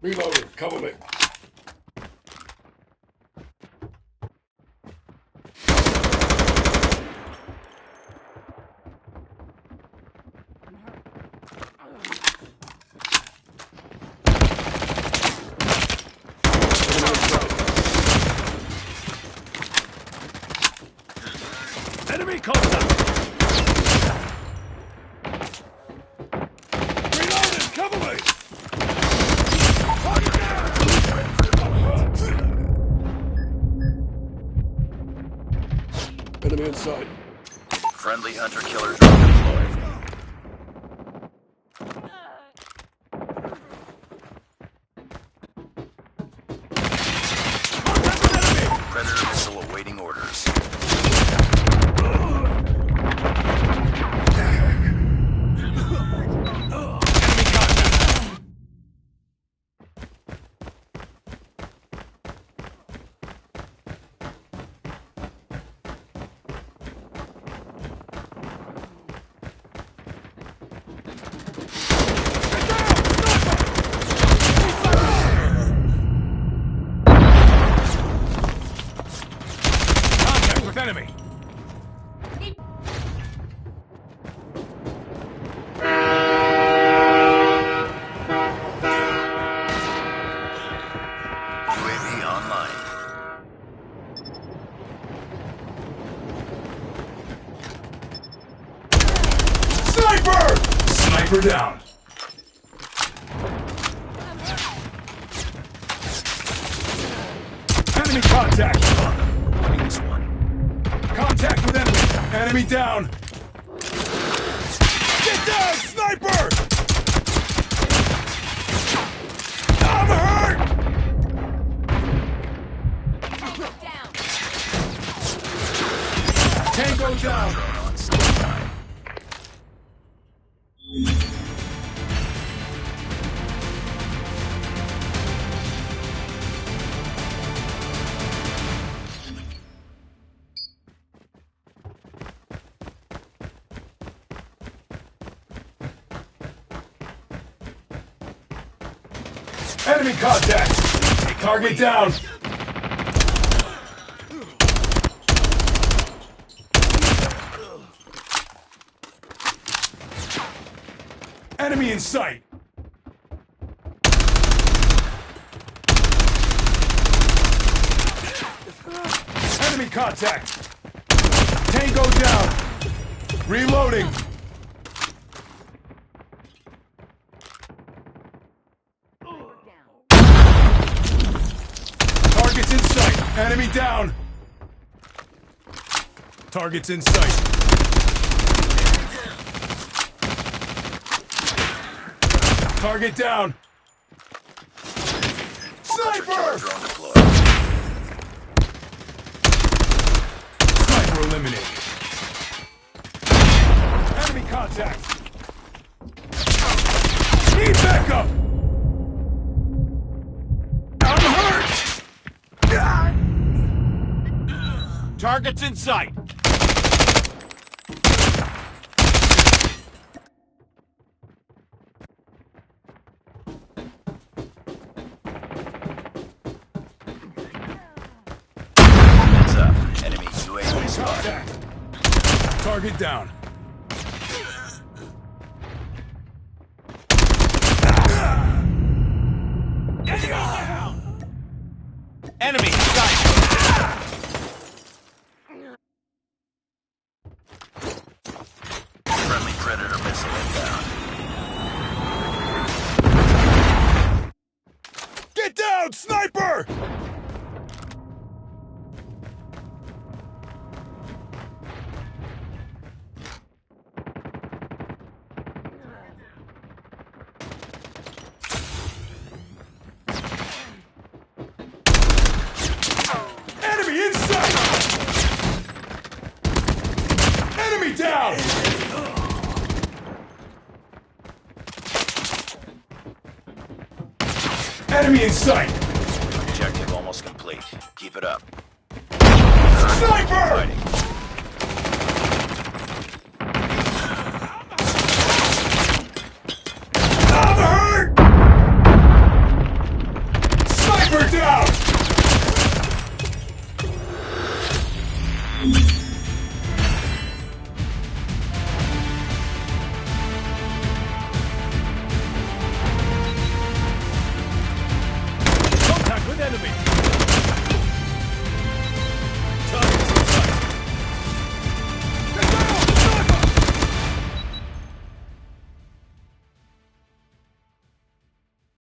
Reloading. Cover me. Enemy contact! Reloading! Cover me! Enemy inside. Friendly hunter-killer drone deployed. Predator missile awaiting orders. Contact with enemy! UAV online. Sniper! Sniper down. Enemy contact! Winning this one. Contact with enemy! Enemy down! Get down, sniper! I'm hurt! Tango down! Drone on standby. Enemy contact! Target down! Enemy in sight! Enemy contact! Tango down! Reloading! Target's in sight! Enemy down! Target's in sight! Target down! Hunter-killer Sniper! drone deployed. Sniper eliminated. Enemy contact! Need backup! I'm hurt! Target's in sight! Heads up. Enemy UAV spotted. Contact! Target down. Enemy sight! Friendly Predator missile inbound. Get down, sniper! Enemy in sight! Enemy down! Enemy in sight! Objective almost complete. Keep it up. Sniper! Fighting. I'm hurt! Sniper down! Contact with enemy.